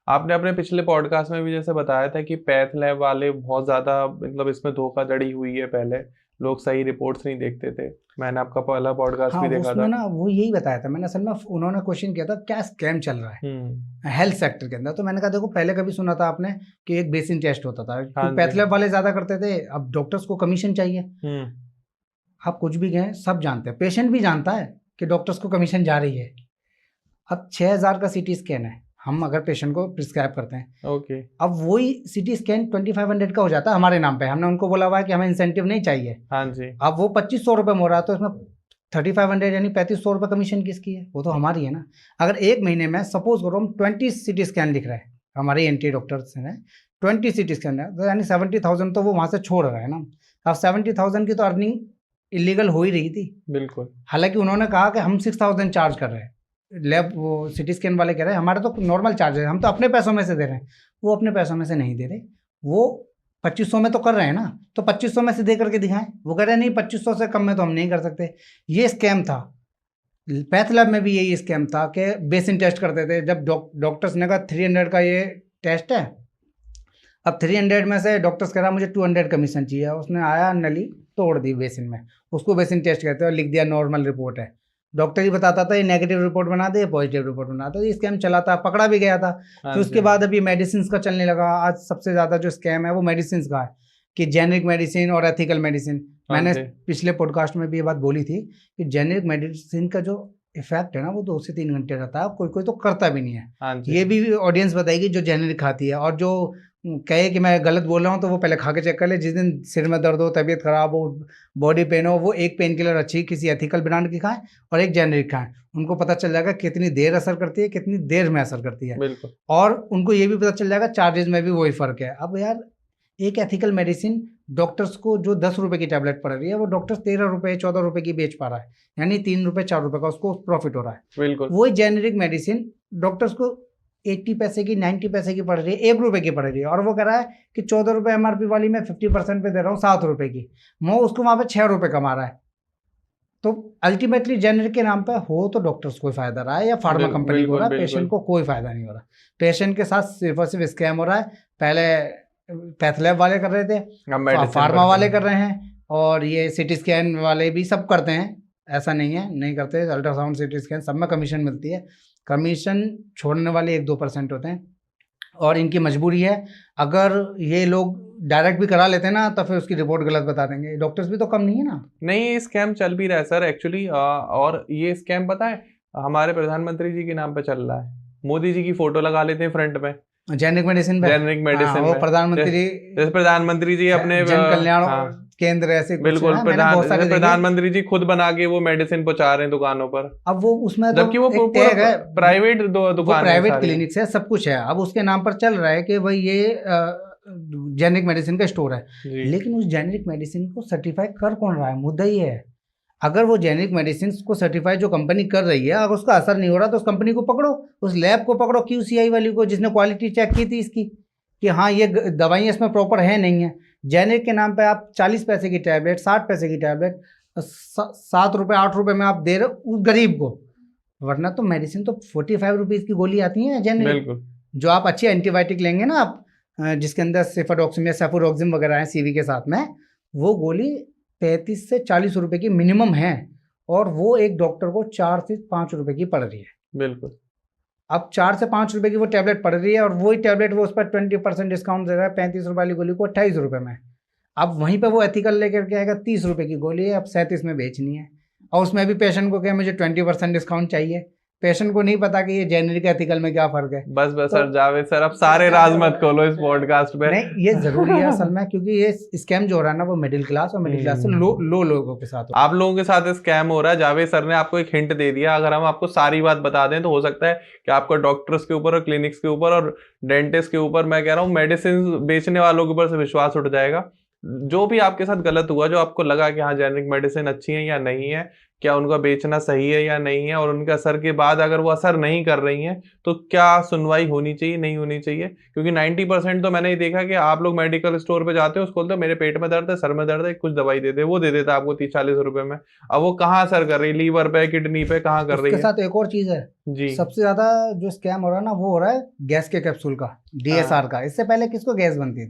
आपने अपने पिछले पॉडकास्ट में भी जैसे बताया था कि पैथ लैब वाले बहुत ज़्यादा मतलब इसमें धोखाधड़ी हुई है, पहले लोग सही रिपोर्ट्स नहीं देखते थे। मैंने आपका पहला पॉडकास्ट हाँ, भी वो देखा उसमें था। ना वो यही बताया था मैंने। असल में उन्होंने क्वेश्चन किया था क्या स्कैम चल रहा है हेल्थ सेक्टर के अंदर। तो मैंने कहा देखो, पहले कभी सुना था आपने कि एक बेसिन टेस्ट होता था, हाँ क्योंकि जी। पैथ लैब वाले ज्यादा करते थे, अब डॉक्टर्स को कमीशन चाहिए। हम्म। आप कुछ भी कहें, सब जानते हैं, पेशेंट भी जानता है कि डॉक्टर्स को कमीशन जा रही है। अब 6,000 का सीटी स्कैन है, हम अगर पेशेंट को प्रिस्क्राइब करते हैं, ओके। अब वही सीटी स्कैन 2500 का हो जाता है हमारे नाम पे। हमने उनको बोला हुआ है कि हमें इंसेंटिव नहीं चाहिए। हाँ जी। अब वो 2500 रुपये में हो रहा है, तो इसमें 3500 यानी 3500 रुपये कमीशन किसकी है? वो तो हमारी है ना। अगर एक महीने में सपोज करो हम 20 सीटी स्कैन लिख रहे हैं, हमारे एनटी डॉक्टर्स हैं, 20 सीटी स्कैन है, तो यानी 70,000 तो वो वहाँ से छोड़ रहा है ना। अब 70,000 की तो अर्निंग इलीगल हो ही रही थी। बिल्कुल। हालांकि उन्होंने कहा कि हम 6,000 चार्ज कर रहे हैं, लैब वो सिटी स्कैन वाले कह रहे हैं हमारे तो नॉर्मल चार्ज है, हम तो अपने पैसों में से दे रहे हैं। वो अपने पैसों में से नहीं दे रहे, वो 2500 में तो कर रहे हैं ना, तो 2500 में से दे करके दिखाएं। वो कह रहे हैं नहीं, 2500 से कम में तो हम नहीं कर सकते। ये स्कैम था। पैथ लैब में भी यही स्कैम था कि बेसिन टेस्ट करते थे। जब डॉक्टर्स ने कहा 300 का ये टेस्ट है, अब 300 में से डॉक्टर्स कह रहा मुझे 200 कमीशन चाहिए, उसने आया नली तोड़ दी बेसिन में, उसको बेसिन टेस्ट कहते हैं, और लिख दिया नॉर्मल रिपोर्ट है। डॉक्टर ही बताता था ये नेगेटिव रिपोर्ट बना दे, पॉजिटिव रिपोर्ट बना दे। ये स्कैम चला था, पकड़ा भी गया था। हाँ फिर उसके जी। बाद अभी मेडिसिन का चलने लगा। आज सबसे ज़्यादा जो स्कैम है वो मेडिसिन का है, कि जेनरिक मेडिसिन और एथिकल मेडिसिन। हाँ मैंने जी। पिछले पॉडकास्ट में भी ये बात बोली थी कि जेनरिक मेडिसिन का जो इफेक्ट है ना, वो 2 से 3 घंटे रहता है, कोई कोई तो करता भी नहीं है। हाँ जी। ये भी ऑडियंस बताएगी जो जेनरिक खाती है, और जो कहे कि मैं गलत बोल रहा हूँ तो वो पहले खा के चेक कर ले। जिस दिन सिर में दर्द हो, तबीयत खराब हो, बॉडी पेन हो, वो एक पेन किलर अच्छी किसी एथिकल ब्रांड की खाएं और एक जेनरिक खाएं। उनको पता चल जाएगा कितनी देर असर करती है, कितनी देर में असर करती है। बिल्कुल। और उनको ये भी पता चल जाएगा चार्जेस में भी वही फ़र्क है। अब यार, एक एथिकल मेडिसिन डॉक्टर्स को जो 10 रुपए की टैबलेट पड़ रही है, वो डॉक्टर्स 13 रुपए 14 रुपए की बेच पा रहा है, यानी 3 रुपए 4 रुपए का उसको प्रॉफिट हो रहा है। बिल्कुल। वही जेनरिक मेडिसिन डॉक्टर्स को 80 पैसे की 90 पैसे की पड़ रही है, 1 रुपए की पड़ रही है, और वो कह रहा है कि 14 रुपए एमआरपी वाली मैं 50% पे दे रहा हूँ 7 रुपए की, वो उसको वहाँ पे 6 रुपए कमा रहा है। तो अल्टीमेटली जेनरिक के नाम पे हो तो डॉक्टर्स को फायदा रहा है या फार्मा कंपनी को हो बिल्कुल रहा है, पेशेंट बिल्कुल। को कोई फायदा नहीं हो रहा। पेशेंट के साथ सिर्फ और सिर्फ स्कैम हो रहा है। पहले पैथ लैब वाले कर रहे थे, अब मेडिसिन फार्मा पर वाले कर रहे हैं, और ये सिटी स्कैन वाले भी सब करते हैं। ऐसा नहीं है नहीं करते, अल्ट्रासाउंड सिटी स्कैन सब में कमीशन मिलती है। कमीशन छोड़ने वाले 1-2% होते हैं, और इनकी मजबूरी है। अगर ये लोग डायरेक्ट भी करा लेते हैं ना, तो फिर उसकी रिपोर्ट गलत बता देंगे। डॉक्टर्स भी तो कम नहीं है ना। नहीं, ये स्कैम चल भी रहा है सर एक्चुअली। और ये स्कैम पता है हमारे प्रधानमंत्री जी के नाम पे चल रहा है। मोदी जी की फोटो लगा लेते हैं फ्रंट में जेनरिक मेडिसिन पे। जेनरिक हाँ, मेडिसिन वो में। प्रधानमंत्री जैसे प्रधानमंत्री जी अपने जन कल्याण हाँ केंद्र ऐसे कुछ बिल्कुल, है, मैंने बहुत सारे जैसे देखे। प्रधानमंत्री जी खुद बना के वो मेडिसिन पहुंचा रहे हैं दुकानों पर, अब वो उसमें तो जबकि वो एक पूरा टैग है, प्राइवेट वो दुकान है प्राइवेट सारी। क्लिनिक्स है, सब कुछ है। अब उसके नाम पर चल रहा है कि भाई ये जेनरिक मेडिसिन का स्टोर है, जी। लेकिन उस जेनरिक मेडिसिन को सर्टिफाई कर कौन रहा है? मुद्दा ही है। अगर वो जेनरिक मेडिसिन को सर्टिफाई जो कंपनी कर रही है, अगर उसका असर नहीं हो रहा, तो उस कंपनी को पकड़ो, उस लैब को पकड़ो, QCI वाली को, जिसने क्वालिटी चेक की थी इसकी, कि हाँ ये दवाइयाँ इसमें प्रॉपर है नहीं है। जेनरिक के नाम पे आप 40 पैसे की टैबलेट, 60 पैसे की टैबलेट 7 रुपये 8 रुपये में आप दे रहे हो उस गरीब को। वरना तो मेडिसिन तो 45 रुपीज़ की गोली आती है जेनरिक, बिल्कुल। जो आप अच्छी एंटीबायोटिक लेंगे ना आप, जिसके अंदर सेफाडॉक्सिम या सेफुरोक्सिम वगैरह है CV के साथ में, वो गोली 35 से 40 रुपए की मिनिमम है, और वो एक डॉक्टर को 4 से 5 रुपए की पड़ रही है। बिल्कुल। अब 4 से 5 रुपए की वो टैबलेट पड़ रही है, और वही टैबलेट वो उस पर 20% डिस्काउंट दे रहा है, 35 रुपए वाली गोली को 28 रुपए में। अब वहीं पे वो एथिकल लेकर के आएगा, 30 रुपए की गोली है, अब 37 में बेचनी है, और उसमें भी पेशेंट को क्या, मुझे 20% डिस्काउंट चाहिए। पेशेंट को नहीं पता कि ये जेनरिक एथिकल में क्या फ़र्क है। बस तो सर, जावेद सर अब सारे राज मत खोलो इस पॉडकास्ट पे। नहीं, ये जरूरी है असल में, क्योंकि ये स्कैम जो हो रहा है ना, वो मिडिल क्लास और मिडिल क्लास से लो लोगों के साथ हो रहा है। आप लोगों के साथ स्कैम हो रहा है। जावेद सर ने आपको एक हिंट दे दिया। अगर हम आपको सारी बात बता दें तो हो सकता है कि आपको डॉक्टर्स के ऊपर और क्लिनिक्स के ऊपर और डेंटिस्ट के ऊपर, मैं कह रहा हूँ मेडिसिन बेचने वालों के ऊपर से विश्वास उठ जाएगा। जो भी आपके साथ गलत हुआ, जो आपको लगा कि हाँ जेनरिक मेडिसिन अच्छी है या नहीं है, क्या उनका बेचना सही है या नहीं है, और उनके असर के बाद अगर वो असर नहीं कर रही हैं तो क्या सुनवाई होनी चाहिए, नहीं होनी चाहिए। क्योंकि 90% तो मैंने ये देखा कि आप लोग मेडिकल स्टोर पे जाते हो, उसको बोलते हो मेरे पेट में दर्द है, सर में दर्द है, कुछ दवाई दे दे, वो दे देता है आपको 30-40 रुपए में। अब वो कहाँ असर कर रही है, लीवर पे, किडनी पे, कहाँ कर रही उसके है। साथ एक और चीज है, जी। सबसे ज्यादा जो स्कैम हो रहा है ना वो हो रहा है गैस के कैप्सूल का, DSR का। इससे पहले किसको गैस बनती थी?